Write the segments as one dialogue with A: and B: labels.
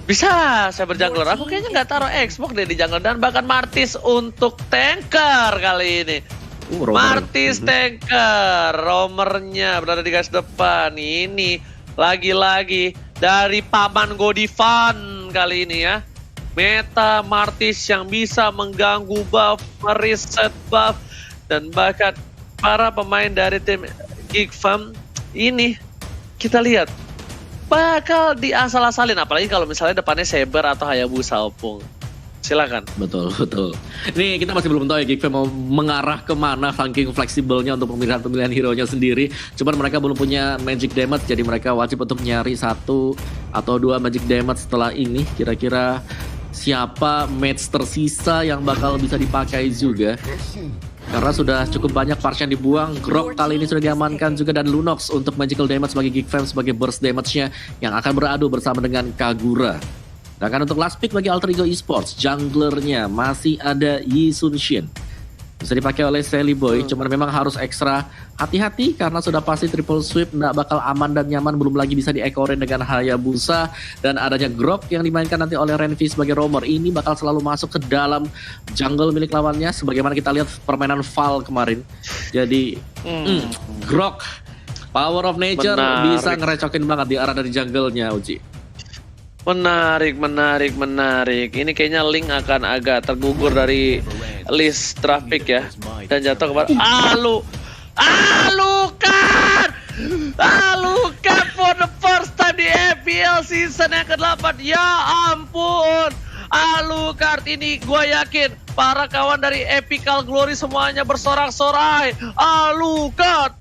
A: Bisa saya berjungler. Aku kayaknya nggak taruh Xbox deh di jungler dan bahkan Martis untuk tanker kali ini. Martis tanker, romernya berada di garis depan. Ini lagi-lagi dari paman Godivan kali ini ya. Meta Martis yang bisa mengganggu buff, mereset buff, dan bahkan para pemain dari tim GigFam ini kita lihat bakal diasal-asalin, apalagi kalau misalnya depannya Saber atau Hayabusa Opung. Silakan.
B: Betul. Ini kita masih belum tahu ya GigFam mau mengarah kemana saking fleksibelnya untuk pemilihan hero-nya sendiri. Cuman mereka belum punya magic damage, jadi mereka wajib untuk nyari 1 atau 2 magic damage setelah ini. Kira-kira siapa match tersisa yang bakal bisa dipakai juga. Karena sudah cukup banyak parts yang dibuang. Grok kali ini sudah diamankan juga, dan Lunox untuk magical damage bagi GigFam sebagai burst damage-nya yang akan beradu bersama dengan Kagura. Sedangkan untuk last pick bagi Alter Ego Esports, junglernya masih ada Yi Sun Shin. Bisa dipakai oleh Sally Boy, cuman memang harus ekstra hati-hati karena sudah pasti triple sweep nggak bakal aman dan nyaman, belum lagi bisa diekorin dengan Hayabusa, dan adanya Grok yang dimainkan nanti oleh Renvi sebagai roamer. Ini bakal selalu masuk ke dalam jungle milik lawannya, sebagaimana kita lihat permainan Val kemarin. Jadi Grok, power of nature, bisa ngerecokin banget di arah dari jungle-nya, Uji.
A: Menarik. Ini kayaknya Link akan agak tergugur dari list traffic ya. Dan jatuh kepada Alucard for the first time di FPL season yang ke-8. Ya ampun. Alucard ini gue yakin para kawan dari Epical Glory semuanya bersorak-sorai. Alucard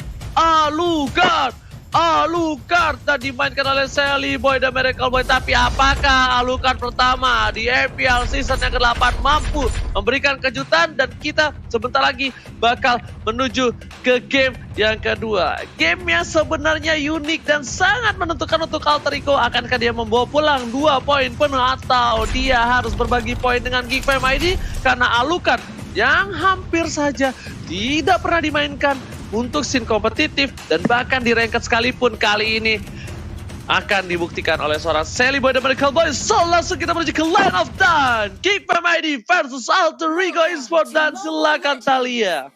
A: dan dimainkan oleh Sally Boy dan Miracle Boy. Tapi apakah Alucard pertama di FPL season yang ke-8 mampu memberikan kejutan, dan kita sebentar lagi bakal menuju ke game yang kedua. Game yang sebenarnya unik dan sangat menentukan untuk Alter Ego. Akankah dia membawa pulang 2 poin penuh atau dia harus berbagi poin dengan GigFam ID? Karena Alucard yang hampir saja tidak pernah dimainkan untuk scene kompetitif dan bahkan di ranked sekalipun, kali ini akan dibuktikan oleh seorang Sally Boy dan Miracle Boy. So langsung kita menuju ke line of done, GigFam ID versus Alter Ego Esports, dan silakan Thalia.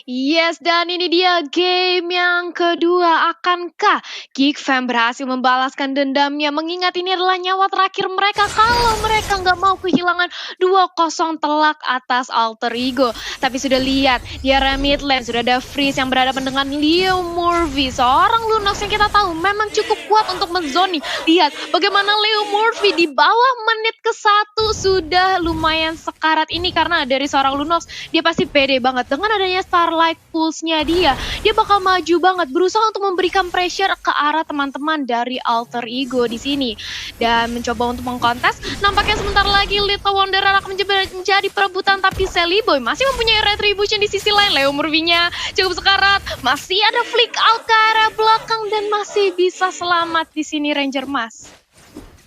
C: Yes, dan ini dia game yang kedua. Akankah GigFam berhasil membalaskan dendamnya? Mengingat ini adalah nyawa terakhir mereka kalau mereka nggak mau kehilangan 2-0 telak atas Alter Ego. Tapi sudah lihat, di area mid lane sudah ada Freeze yang berhadapan dengan Leo Murphy, seorang Lunox yang kita tahu memang cukup kuat untuk menzoni. Lihat bagaimana Leo Murphy di bawah menit ke-1 sudah lumayan sekarat ini, karena dari seorang Lunox dia pasti pede banget dengan adanya Starlight Pulse-nya dia bakal maju banget, berusaha untuk memberikan pressure ke arah teman-teman dari Alter Ego di sini dan mencoba untuk mengkontes. Nampaknya sebentar lagi Little Wanderer akan menjadi perebutan, tapi Sally Boy masih mempunyai retribution di sisi lain. Leo Murphy-nya cukup sekarat, masih ada flick out ke arah belakang dan masih bisa selamat di sini Ranger Mas.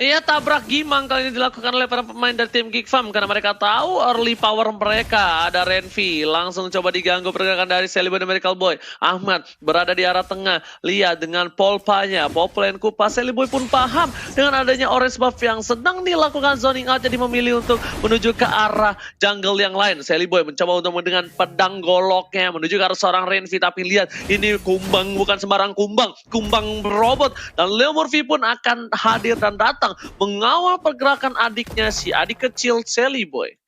A: Iya, tabrak gimang kali ini dilakukan oleh para pemain dari tim GigFam karena mereka tahu early power mereka. Ada Renvi, langsung coba diganggu pergerakan dari Sally Boy dan Miracle Boy. Ahmad berada di arah tengah, lihat dengan polpanya, Poplen Kupa. Sally Boy pun paham dengan adanya orange buff yang sedang dilakukan zoning out, jadi memilih untuk menuju ke arah jungle yang lain. Sally Boy mencoba untuk dengan pedang goloknya menuju ke arah seorang Renvi, tapi lihat ini kumbang, bukan sembarang kumbang robot, dan Leo Murphy pun akan hadir dan datang mengawal pergerakan adiknya, si adik kecil Sally Boy.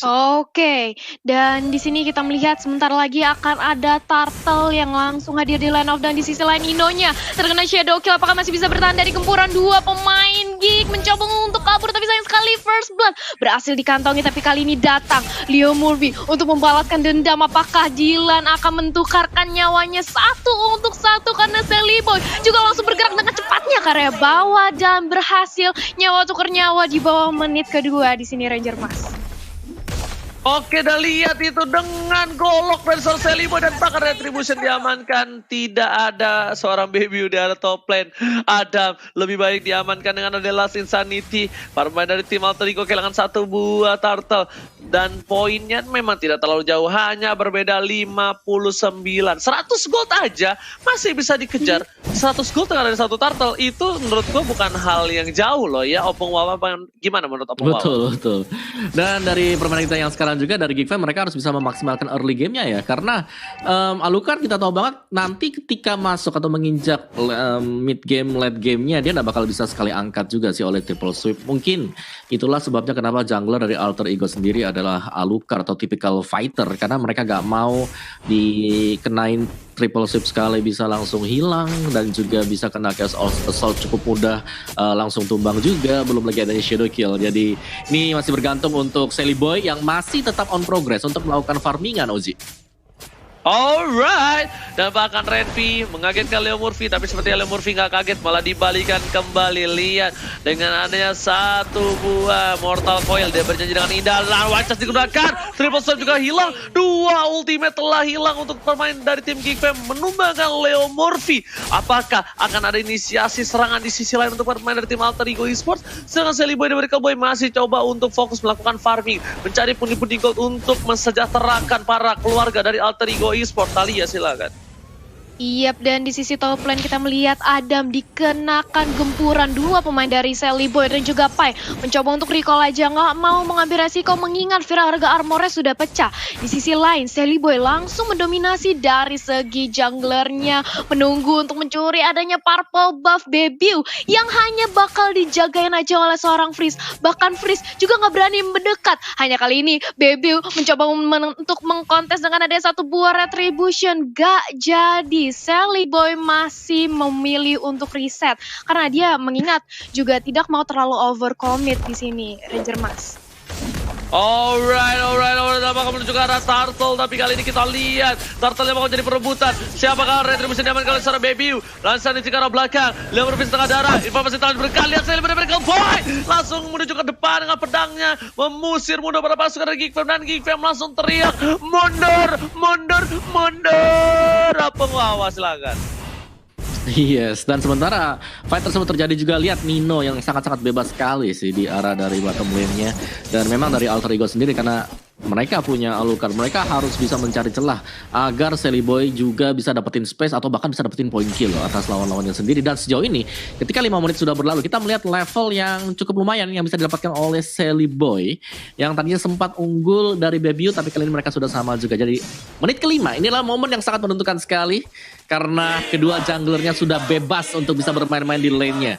C: Oke, dan di sini kita melihat sebentar lagi akan ada Turtle yang langsung hadir di line of, dan di sisi lain Inonya terkena shadow kill. Apakah masih bisa bertahan dari gempuran dua pemain Gig? Mencoba untuk kabur, tapi sayang sekali first blood berhasil dikantongi, tapi kali ini datang Leo Murphy untuk membalaskan dendam. Apakah Dylan akan mentukarkan nyawanya 1-1 karena Sally Boy juga langsung bergerak dengan cepatnya ke area bawah dan berhasil nyawa tukar nyawa di bawah menit kedua di sini Ranger Mas.
A: Oke, dan lihat itu dengan golok dari Seliboy dan bahkan retribution diamankan. Tidak ada seorang baby di arah top lane. Adam lebih baik diamankan dengan ada Last Insanity. Para pemain dari tim Alter Ego kehilangan 1 buah turtle. Dan poinnya memang tidak terlalu jauh, hanya berbeda 59. 100 gold aja masih bisa dikejar. 100 gold dengan ada 1 turtle itu menurut gua bukan hal yang jauh loh ya. Opung Wawa gimana menurut Opung Wawa?
B: Betul. Dan dari permainan kita yang sekarang juga dari Geekfam, mereka harus bisa memaksimalkan early game-nya ya. Karena Alucard kita tahu banget nanti ketika masuk atau menginjak mid game, late game-nya dia nggak bakal bisa sekali angkat juga sih oleh triple sweep. Mungkin itulah sebabnya kenapa jungler dari Alter Ego sendiri adalah Alucard atau typical fighter. Karena mereka nggak mau dikenain triple sweep sekali bisa langsung hilang, dan juga bisa kena chaos assault cukup mudah langsung tumbang juga, belum lagi adanya shadow kill. Jadi ini masih bergantung untuk Seliboy yang masih tetap on progress untuk melakukan farmingan, Ozi.
A: Alright, dan bahkan Renvi mengagetkan Leo Murphy, tapi seperti Leo Murphy nggak kaget, malah dibalikan kembali. Lihat dengan adanya 1 buah Mortal Coil, dia berjanji dengan indah, lawan Wachas digunakan, triple swipe juga hilang, 2 ultimate telah hilang untuk pemain dari tim Geekfam menumbangkan Leo Murphy. Apakah akan ada inisiasi serangan di sisi lain untuk pemain dari tim Alter Ego Esports? Sedangkan Seliboy dan Miracle Boy masih coba untuk fokus melakukan farming, mencari pundi-pundi gold untuk mensejahterakan para keluarga dari Alter Ego Esports. Talia silakan.
C: Yap, dan di sisi top lane kita melihat Adam dikenakan gempuran 2 pemain dari Seliboy dan juga Pai. Mencoba untuk recall aja, nggak mau mengambil resiko mengingat harga armornya sudah pecah. Di sisi lain, Seliboy langsung mendominasi dari segi junglernya, menunggu untuk mencuri adanya purple buff Bebiu yang hanya bakal dijagain aja oleh seorang Freeze. Bahkan Freeze juga nggak berani mendekat. Hanya kali ini Bebiu mencoba untuk mengkontes dengan ada 1 buah retribution, gak jadi. Seliboy masih memilih untuk reset karena dia mengingat juga tidak mau terlalu overcommit di sini, Ranger Mas.
A: Alright, apakah menuju ke arah Turtle, tapi kali ini kita lihat Turtle-nya bakal jadi perebutan. Siapakah retribution diamankan oleh seorang Bebiu? Langsung di arah belakang, Leo Murphy setengah darah, informasi tangan berkali, lihat Seliboy dan Miracle Boy langsung menuju ke depan dengan pedangnya, memusir mundur para pasukan dari Geekfam, dan Geekfam langsung teriak, mundur. Apa ngawas silakan.
B: Yes, dan sementara fight tersebut terjadi juga, lihat Nino yang sangat-sangat bebas sekali sih di arah dari bottom lane-nya. Dan memang dari Alter Ego sendiri, karena mereka punya Alucard, mereka harus bisa mencari celah agar Seliboy juga bisa dapetin space atau bahkan bisa dapetin point kill atas lawan-lawannya sendiri. Dan sejauh ini ketika 5 menit sudah berlalu, kita melihat level yang cukup lumayan yang bisa didapatkan oleh Seliboy yang tadinya sempat unggul dari Bebiu, tapi kali ini mereka sudah sama juga. Jadi menit ke-5 inilah momen yang sangat menentukan sekali karena kedua junglernya sudah bebas untuk bisa bermain-main di lane-nya.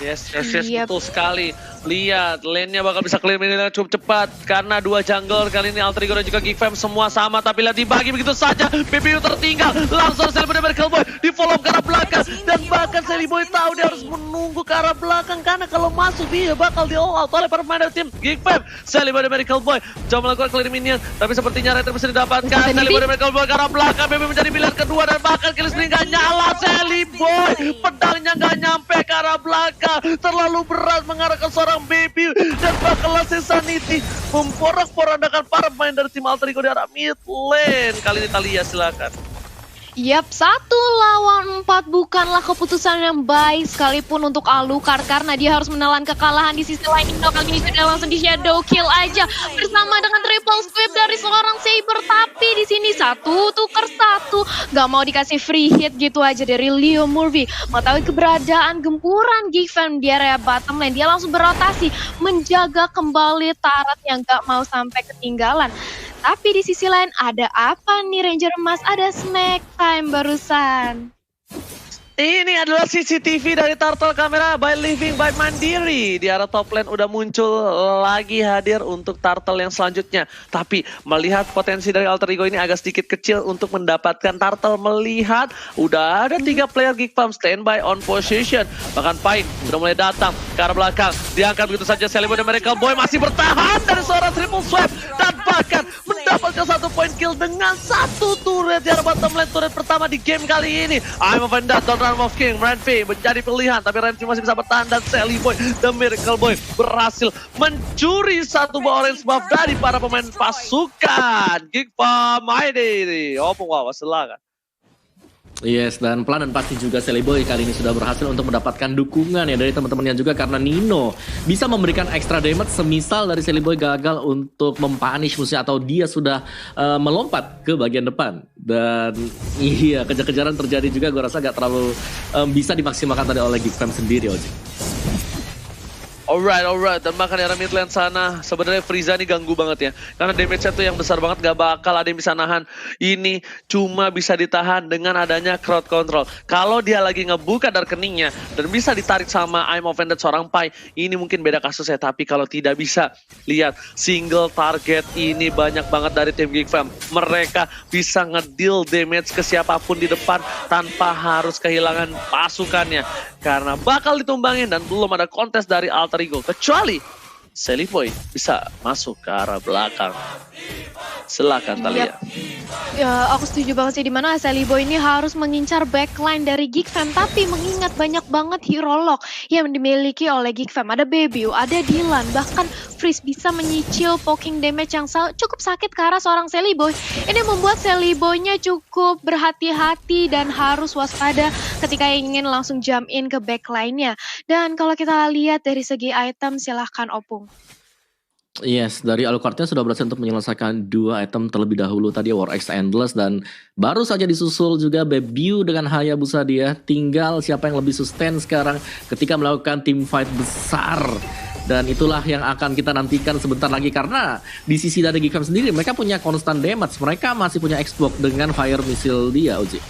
A: Yes, betul sekali. Lihat, lane-nya bakal bisa clear ini cukup cepat karena 2 jungler kali ini Alter Ego dan juga Geekfam semua sama, tapi lihat dibagi begitu saja. BBU tertinggal, langsung Seliboy dan Miracle Boy di follow ke arah belakang, dan bahkan Seliboy tahu dia harus menunggu ke arah belakang karena kalau masuk dia bakal di all out oleh pemain dari tim Geekfam. Seliboy dan Miracle Boy coba melakukan clear minion, tapi sepertinya Retter bisa didapatkan. Seliboy dan Miracle Boy ke arah belakang, BBU menjadi pilihan kedua, dan bahkan kill streak nggak nyala. Seliboy pedangnya nggak nyampe ke arah belakang, terlalu berat mengarahkan seorang Bebiu, dan bakal Insanity memporak-porandakan para pemain dari tim Alter Ego di arah mid lane. Kali ini Talia silakan.
C: Yap, 1 lawan 4 bukanlah keputusan yang baik sekalipun untuk Alucard karena dia harus menelan kekalahan. Di sisi lain Indo kali ini sudah langsung di shadow kill aja bersama dengan triple sweep dari seorang Saber, tapi di sini 1 tukar 1 gak mau dikasih free hit gitu aja dari Leo Murphy. Mengetahui keberadaan gempuran Geekfam di area bottom lane, dia langsung berotasi menjaga kembali Tarat yang gak mau sampai ketinggalan. Tapi di sisi lain ada apa nih Ranger Mas? Ada snack time barusan.
A: Ini adalah CCTV dari Turtle Camera by Living by Mandiri. Di arah top lane udah muncul lagi hadir untuk Turtle yang selanjutnya. Tapi melihat potensi dari Alter Ego ini agak sedikit kecil untuk mendapatkan Turtle. Melihat udah ada 3 player Geekfam standby on position. Bahkan Pai udah mulai datang ke arah belakang. Diangkat begitu saja Seliboy dan Miracle Boy masih bertahan dari seorang triple swipe. Dan bahkan mendapatkan 1 poin kill dengan 1 turret di arah bottom lane, turret pertama di game kali ini. I'm offended, Don't Run of King, Renvi menjadi pilihan, tapi Renvi masih bisa bertahan dan Sally Boy, The Miracle Boy berhasil mencuri 1 buah orange buff dari para pemain pasukan Geek Fam ID. Opung wow, silakan.
B: Yes, dan pelan dan pasti juga Sally Boy kali ini sudah berhasil untuk mendapatkan dukungan ya dari teman-temannya juga, karena Nino bisa memberikan extra damage semisal dari Sally Boy gagal untuk mempunish musuhnya atau dia sudah melompat ke bagian depan. Dan iya, kejar-kejaran terjadi juga, gue rasa gak terlalu bisa dimaksimalkan tadi oleh Geek Fam sendiri, Oji.
A: Alright. Dan bahkan di arah mid lane sana sebenarnya Frieza nih ganggu banget ya. Karena damage-nya tuh yang besar banget, gak bakal ada yang bisa nahan. Ini cuma bisa ditahan dengan adanya crowd control. Kalau dia lagi ngebuka dari keningnya dan bisa ditarik sama I'm Offended seorang Pai, ini mungkin beda kasusnya. Tapi kalau tidak bisa, lihat single target ini banyak banget dari tim Geek Fam. Mereka bisa ngedeal damage ke siapapun di depan tanpa harus kehilangan pasukannya. Karena bakal ditumbangin dan belum ada kontes dari Alter Ego. Kecuali Sally Boy bisa masuk ke arah belakang. Silakan Talia.
C: Ya, aku setuju banget sih, dimana Sally Boy ini harus mengincar backline dari Geek Fam, tapi mengingat banyak banget hero lock yang dimiliki oleh Geek Fam. Ada Baby, ada Dylan, bahkan Freeze bisa menyicil poking damage yang cukup sakit ke arah seorang Sally Boy. Ini membuat Sally Boy-nya cukup berhati-hati dan harus waspada ketika ingin langsung jump in ke backline-nya. Dan kalau kita lihat dari segi item, silahkan Opung.
B: Yes, dari Alucardnya sudah berhasil untuk menyelesaikan 2 item terlebih dahulu tadi, War X Endless, dan baru saja disusul juga Bebiu dengan Hayabusa dia. Tinggal siapa yang lebih sustain sekarang ketika melakukan team fight besar. Dan itulah yang akan kita nantikan sebentar lagi, karena di sisi dari Geek Fam sendiri mereka punya constant damage. Mereka masih punya Xbox dengan fire missile dia, Uji.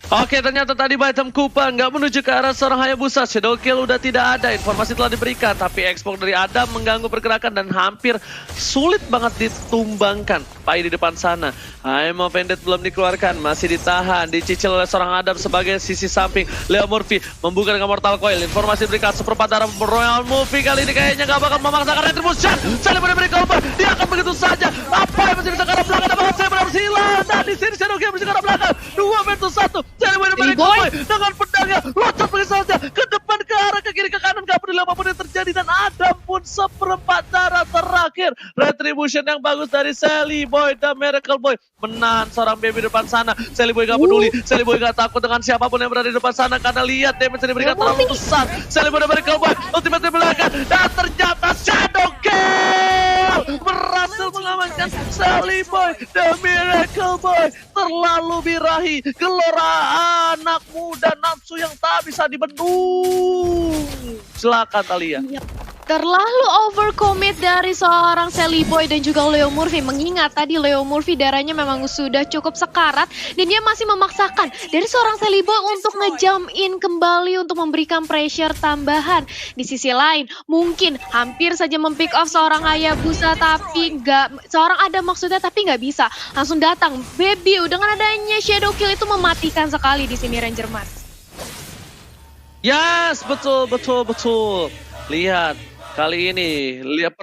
A: Oke, ternyata tadi item Kupang nggak menuju ke arah seorang Hayabusa. Shadow Kill udah tidak ada, informasi telah diberikan, tapi Xbox dari Adam mengganggu pergerakan dan hampir sulit banget ditumbangkan. Pai di depan sana, I'm Offended belum dikeluarkan, masih ditahan, dicicil oleh seorang Adam sebagai sisi samping. Leo Murphy membuka dengan Mortal Coil, informasi diberikan seperempat darah Royal Murphy kali ini kayaknya nggak bakal memaksakan Retribution. Saling beri korban, dia akan begitu saja. Apa yang masih bisa ke arah belakang, dan saya berhasil hilang. Dan di sini Shadow Kill masih ke arah belakang, 2 versus 1. Sally Boy dengan pedangnya loncat begitu saja ke depan, ke arah, ke kiri, ke kanan, gak peduli apapun yang terjadi. Dan ada pun seperempat darah terakhir. Retribution yang bagus dari Sally Boy, The Miracle Boy menahan seorang Baby di depan sana. Sally Boy gak peduli, Sally Boy gak takut dengan siapapun yang berada di depan sana, karena lihat damage yang diberikan terlalu besar. Sally Boy, The Miracle Boy ultimate di belakang, dan ternyata Shadow Kill berhasil mengamankan Sally Boy, The Miracle Boy. Terlalu birahi, gelora anak muda nafsu yang tak bisa dibendung. Silakan Talia.
C: Terlalu overcommit dari seorang Sally Boy dan juga Leo Murphy. Mengingat tadi Leo Murphy darahnya memang sudah cukup sekarat, dan dia masih memaksakan dari seorang Sally Boy untuk nge-jump in kembali untuk memberikan pressure tambahan. Di sisi lain, mungkin hampir saja mempick off seorang Hayabusa, tapi nggak, seorang ada maksudnya tapi nggak bisa. Langsung datang Baby dengan adanya Shadow Kill itu mematikan sekali di sini Ranger Mas.
A: Yes, betul. Lihat. Kali ini, lihat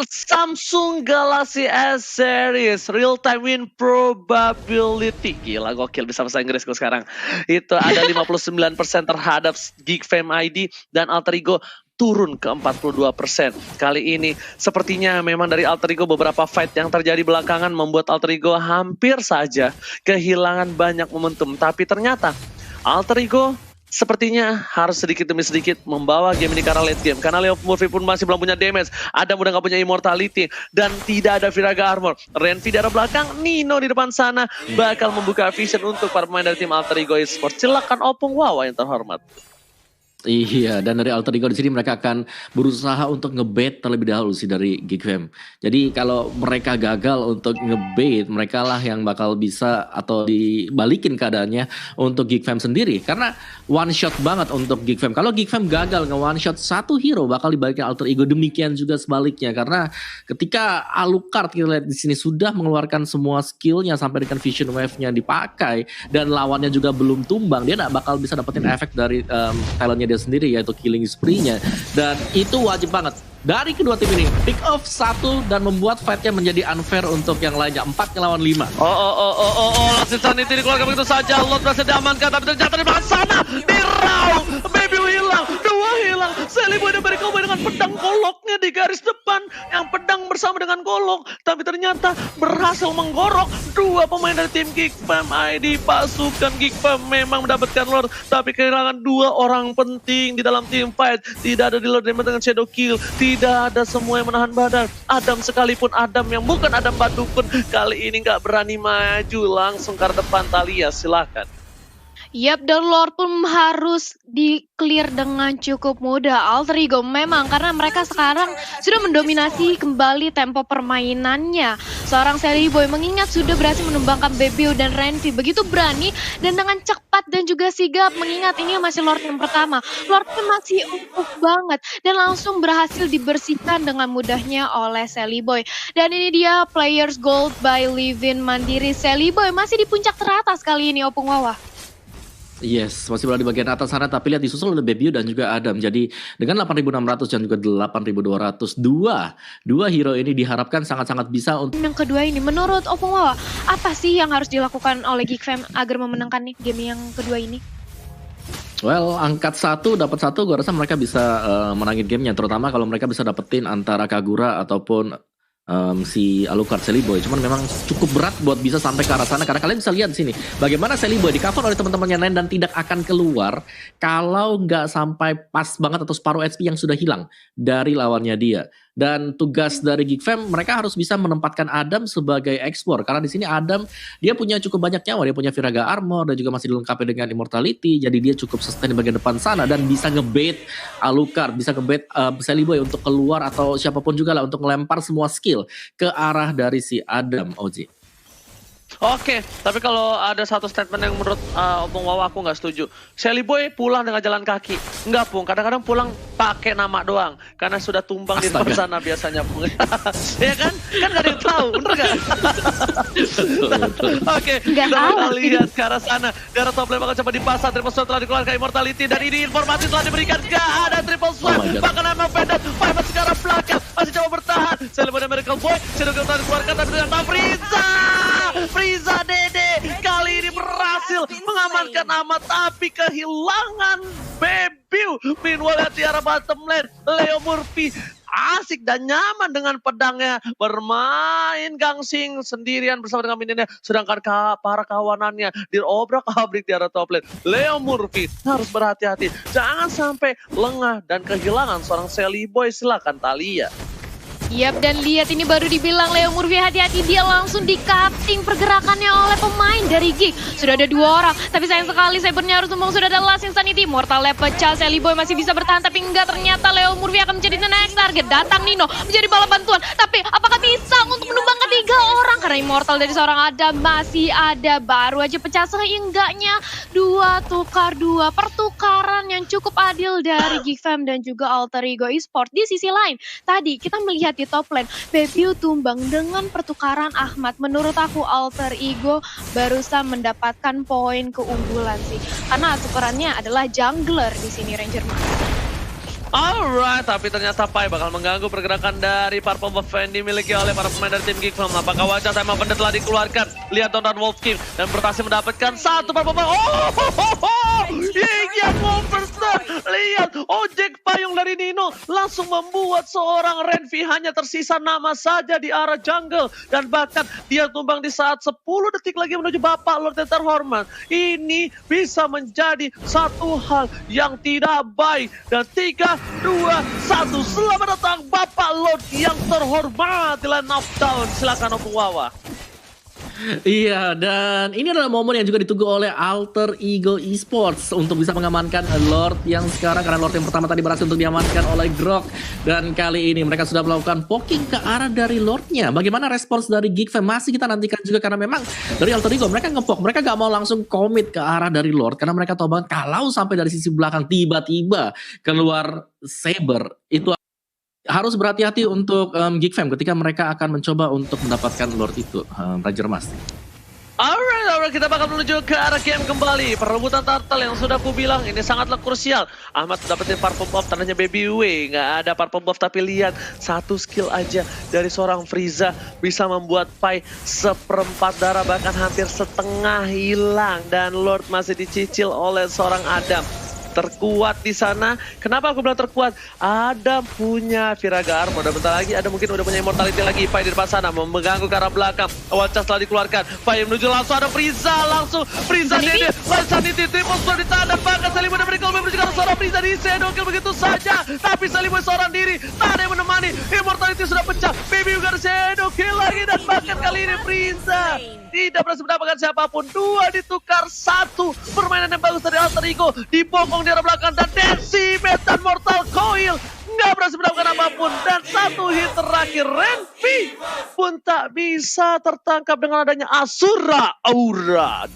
A: Samsung Galaxy S Series Real Time Win Probability. Gila, gokil bisa bahasa Inggris gue sekarang. Itu ada 59% terhadap Geek Fam ID, dan Alter Ego turun ke 42%. Kali ini sepertinya memang dari Alter Ego beberapa fight yang terjadi belakangan membuat Alter Ego hampir saja kehilangan banyak momentum. Tapi ternyata Alter Ego sepertinya harus sedikit demi sedikit membawa game ini ke arah late game. Karena Leo Murphy pun masih belum punya damage. Adam udah gak punya immortality. Dan tidak ada Viraga Armor. Renvi di arah belakang. Nino di depan sana bakal membuka vision untuk para pemain dari tim Alter Ego Esports. Silakan Opung Wawa yang terhormat.
B: Iya, dan dari Alter Ego di sini mereka akan berusaha untuk ngebait terlebih dahulu sih dari Geek Fam. Jadi kalau mereka gagal untuk ngebait, mereka lah yang bakal bisa atau dibalikin keadaannya untuk Geek Fam sendiri. Karena one shot banget untuk Geek Fam. Kalau Geek Fam gagal nge-one shot satu hero, bakal dibalikin Alter Ego. Demikian juga sebaliknya. Karena ketika Alucard kita lihat di sini sudah mengeluarkan semua skillnya sampai dengan Vision Wave-nya dipakai, dan lawannya juga belum tumbang, dia gak bakal bisa dapetin efek dari talentnya dia dia sendiri, yaitu killing spree-nya. Dan itu wajib banget dari kedua tim ini pick off satu dan membuat fight-nya menjadi unfair untuk yang lainnya. 4 lawan 5.
A: Langsung Sanity dikeluarkan begitu saja. Lord berhasil diamankan, tapi ternyata di belakang sana dirau. Baby hilang, 2 hilang. Celiboy dan Miracle Boy dengan pedang goloknya di garis depan, yang pedang bersama dengan golok, tapi ternyata berhasil menggorok 2 pemain dari tim Geek Fam ID. Pasukan Geek Fam memang mendapatkan Lord, tapi kehilangan 2 orang penting di dalam tim fight. Tidak ada di Lord dengan Shadow Kill, tidak ada semua yang menahan badan. Adam sekalipun, Adam yang bukan Adam Badukun, kali ini nggak berani maju, langsung ke depan. Talia, silakan.
C: Yap, dan Lord pun harus di-clear dengan cukup mudah. Alter Ego memang, karena mereka sekarang sudah mendominasi kembali tempo permainannya. Seorang Celiboy mengingat sudah berhasil menumbangkan Bebeo dan Renvi begitu berani dan dengan cepat dan juga sigap, mengingat ini masih Lord yang pertama. Lordnya masih empuk banget dan langsung berhasil dibersihkan dengan mudahnya oleh Celiboy. Dan ini dia Players Gold by Livin Mandiri. Celiboy masih di puncak teratas kali ini, Opung Wawa.
B: Yes, masih berada di bagian atas sana, tapi lihat disusul oleh Bebeo dan juga Adam. Jadi dengan 8.600 dan juga 8.200, dua hero ini diharapkan sangat-sangat bisa untuk
C: yang kedua ini. Menurut Opung Wawa, apa sih yang harus dilakukan oleh Geek Fam agar memenangkan nih game yang kedua ini?
B: Well, angkat 1 dapat 1, gue rasa mereka bisa menangin gamenya, terutama kalau mereka bisa dapetin antara Kagura ataupun si Alucard Celiboy. Cuman memang cukup berat buat bisa sampai ke arah sana, karena kalian bisa lihat di sini bagaimana Celiboy di cover oleh teman-temannya lain dan tidak akan keluar kalau nggak sampai pas banget atau separuh HP yang sudah hilang dari lawannya dia. Dan tugas dari Geek Fam, mereka harus bisa menempatkan Adam sebagai ekspor, karena di sini Adam dia punya cukup banyak nyawa, dia punya Viraga Armor dan juga masih dilengkapi dengan Immortality, jadi dia cukup sustain di bagian depan sana dan bisa ngebait Alucard, bisa ngebait Celiboy untuk keluar atau siapapun juga lah untuk melempar semua skill ke arah dari si Adam, Oji.
A: Oke, tapi kalau ada satu statement yang menurut Opung Wawa aku nggak setuju. Celiboy pulang dengan jalan kaki. Enggak, Pung. Kadang-kadang pulang pakai nama doang. Karena sudah tumbang di depan sana biasanya, Pung. Ya kan? Kan nggak ada yang tahu, bener nggak? Oke, kita bakal lihat ke arah sana. Darah top lane bakal coba dipasang. Triple Swipe telah dikeluarkan Immortality. Dan ini informasi telah diberikan. Nggak ada Triple Swipe. Bahkan emang Pendant. Five masih ke arah belakang. Masih coba bertahan. Celiboy dan Miracle Boy. Shadow Kill telah dikeluarkan. Tapi ternyata Frieza Dede kali ini berhasil mengamankan amat, tapi kehilangan Bebeo. Meanwhile di arah bottom lane, Leo Murphy asik dan nyaman dengan pedangnya, bermain gangsing sendirian bersama dengan minionnya, sedangkan para kawanannya diobrak-abrik di arah top lane. Leo Murphy harus berhati-hati, jangan sampai lengah dan kehilangan seorang Celiboy. Silakan Talia.
C: Yap, dan lihat ini baru dibilang Leo Murphy hati-hati, dia langsung di-cutting pergerakannya oleh pemain dari Geek. Sudah ada 2 orang, tapi sayang sekali Cybernya harus tumbang. Sudah ada Last Insanity, Mortalnya pecah, Celiboy masih bisa bertahan, tapi enggak, ternyata Leo Murphy akan menjadi the next target. Datang Nino menjadi bala bantuan, tapi apakah bisa untuk menumbangkan 3 orang? Karena Immortal dari seorang Adam masih ada, baru aja pecah seenggaknya 2 tukar 2. Pertukaran yang cukup adil dari Geek Fam dan juga Alter Ego Esports. Di sisi lain, tadi kita melihat di top lane, Bebeo tumbang dengan pertukaran Ahmad. Menurut aku Alter Ego barusan mendapatkan poin keunggulan sih, karena tukerannya adalah jungler di sini, Ranger Mas.
A: Alright, tapi ternyata Pai bakal mengganggu pergerakan dari Purple Buff yang dimiliki oleh para pemain dari tim Geek Fam. Apakah wajah Time Benda telah dikeluarkan? Lihat Don Wolf King dan berhasil mendapatkan 1 Purple Buff. Yang Wolverstone. Lihat, ojek payung dari Nino langsung membuat seorang Renvi hanya tersisa nama saja di arah jungle. Dan bahkan dia tumbang di saat 10 detik lagi menuju Bapak Lord yang terhormat. Ini bisa menjadi satu hal yang tidak baik. Dan 3, 2, 1, selamat datang Bapak Lord yang terhormat di line of down. Silakan Opung Wawa.
B: Iya, dan ini adalah momen yang juga ditunggu oleh Alter Ego Esports untuk bisa mengamankan Lord yang sekarang, karena Lord yang pertama tadi berhasil untuk diamankan oleh Grok. Dan kali ini mereka sudah melakukan poking ke arah dari Lordnya. Bagaimana respons dari Geek Fam masih kita nantikan juga, karena memang dari Alter Ego mereka ngepok, mereka gak mau langsung komit ke arah dari Lord, karena mereka tahu banget kalau sampai dari sisi belakang tiba-tiba keluar Saber, itu harus berhati-hati untuk Geek Fam ketika mereka akan mencoba untuk mendapatkan Lord itu, Ranger Mas.
A: Alright, kita bakal menuju ke arah game kembali. Perebutan turtle yang sudah aku bilang ini sangatlah krusial. Ahmad dapetin parfum buff, tandanya baby way. Nggak ada parfum buff, tapi lihat satu skill aja dari seorang Frieza bisa membuat Pai seperempat darah, bahkan hampir setengah hilang. Dan Lord masih dicicil oleh seorang Adam. Terkuat di sana. Kenapa aku bilang terkuat? Adam punya Viraga Armor. Dan bentar lagi ada mungkin udah punya Immortality lagi. Pai di depan sana mengganggu ke arah belakang. Awal cas telah dikeluarkan. Pai menuju langsung ada Frieza. Langsung Frieza Dede. Sanity triple score ditahan. Dan bahkan Sally Boy dan Miracle Boy menuju ke arah seorang Frieza di Shadow Kill begitu saja. Tapi Sally Boy seorang diri. Tak ada yang menemani. Immortality sudah pecah. Baby juga ada Shadow Kill lagi. Dan bahkan kali ini Frieza tidak berhasil mendapatkan siapapun. 2 ditukar 1. Permainan yang bagus dari Alter Ego. Dibokong di arah belakang dan Decimate dan Mortal Coil nggak berhasil mendapatkan apapun. Dan 1 hit terakhir Renvi pun tak bisa tertangkap dengan adanya Asura Aura.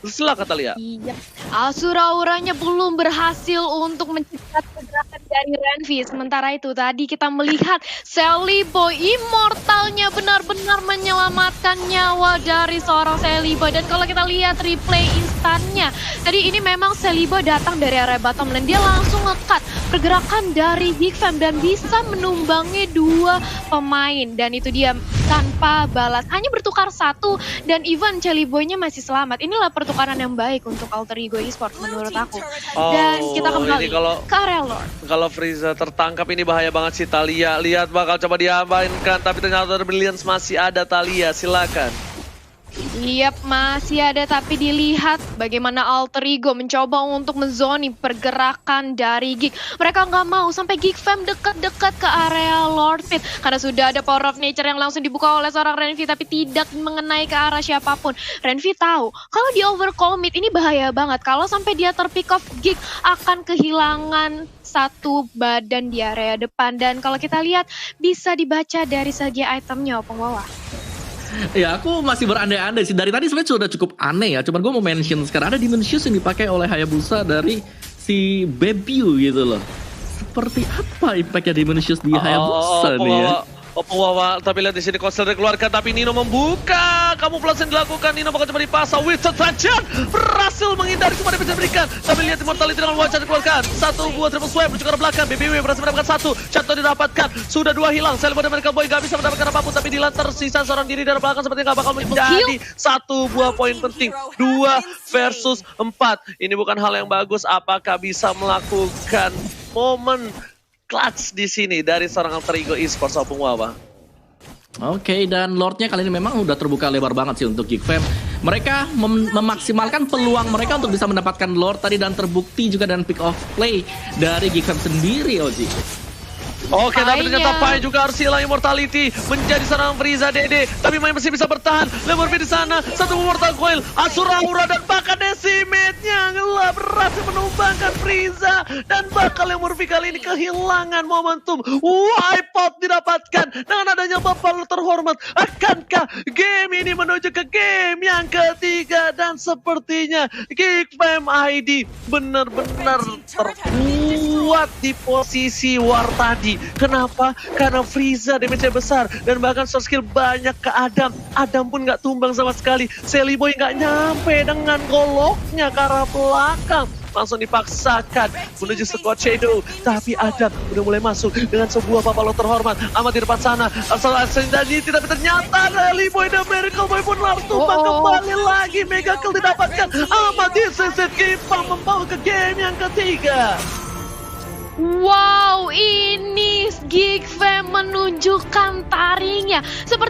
A: Silakan Talia.
C: Iya, Asura Auranya belum berhasil untuk menciptakan pergerakan dari Renvi. Sementara itu tadi kita melihat Sally Boy immortalnya benar-benar menyelamatkan nyawa dari seorang Sally Boy. Dan kalau kita lihat replay instannya, tadi ini memang Sally Boy datang dari area bottom lane. Dia langsung nge-cut pergerakan dari Big Fam dan bisa menumbangi 2 pemain. Dan itu dia tanpa balas, hanya bertukar 1 dan even Sally Boy-nya masih selamat. Inilah pertukaran yang baik untuk Alter Ego Esports menurut aku. Dan kita kembali ke area Lord.
A: Kalau Frieza tertangkap ini bahaya banget sih Talia. Lihat bakal coba diamankan, tapi ternyata Brilliance masih ada. Talia, silakan.
C: Yap, masih ada, tapi dilihat bagaimana Alter Ego mencoba untuk menzoni pergerakan dari Geek. Mereka nggak mau sampai Geek Fam dekat-dekat ke area Lord Pit karena sudah ada Power of Nature yang langsung dibuka oleh seorang Renvi, tapi tidak mengenai ke arah siapapun. Renvi tahu kalau di overcommit ini bahaya banget. Kalau sampai dia terpick off, Geek akan kehilangan 1 badan di area depan. Dan kalau kita lihat bisa dibaca dari segi itemnya, Opung Wawa.
B: Ya, aku masih berandai-andai sih. Dari tadi sebenarnya sudah cukup aneh ya. Cuman gue mau mention sekarang ada Dimensius yang dipakai oleh Hayabusa dari si Bebiu gitu loh. Seperti apa impactnya Dimensius di Hayabusa nih ya?
A: Wawa, tapi lihat di sini Kosel dikeluarkan, tapi Nino membuka. Kamu plus yang dilakukan, Nino bakal coba dipasang. Wizard Rajan berhasil menghindari semua yang bisa diberikan. Tapi lihat Immortality dengan wajah dikeluarkan. 1 buah triple swipe menuju ke belakang. BBW berhasil mendapatkan 1. Contoh didapatkan. Sudah 2 hilang. Sally Boy dan Miracle Boy gak bisa mendapatkan apapun. Tapi Dylan tersisa seorang diri dari belakang. Sepertinya gak bakal menjadi 1 buah poin penting. 2 versus 4. Ini bukan hal yang bagus. Apakah bisa melakukan momen clutch di sini dari seorang Alter Ego Esports, Opung Wawa?
B: Oke, dan Lordnya kali ini memang udah terbuka lebar banget sih untuk Geek Fam. Mereka memaksimalkan peluang mereka untuk bisa mendapatkan Lord tadi, dan terbukti juga dengan pick off play dari Geek Fam sendiri, Oji.
A: Oke, tapi ternyata Pai juga harus hilang Immortality menjadi seorang Frieza Dede. Tapi Mai masih bisa bertahan. Lemurfi di sana, 1 Mortal Coil, Asura Aura dan bahkan Decimate-nya berhasil menumbangkan Frieza. Dan bakal Lemurfi kali ini kehilangan momentum. Wipeout didapatkan dengan adanya Bapak terhormat. Akankah game ini menuju ke game yang ketiga? Dan sepertinya Geek Fam ID benar-benar terkuat di posisi war tadi. Kenapa? Karena Frieza damage-nya besar dan bahkan soft skill banyak ke Adam. Adam pun nggak tumbang sama sekali. Sally Boy nggak nyampe dengan goloknya ke arah belakang. Langsung dipaksakan menuju squad Shadow. Tapi Adam udah mulai masuk dengan sebuah papalo terhormat. Amat di depan sana. Asal-asal tidak ternyata Sally Boy dan Miracle Boy pun harus tumbang kembali lagi. Mega kill didapatkan. Amat diseset Kipang membawa ke game yang ketiga.
C: Wow, ini Geek Fam menunjukkan taringnya. Seperti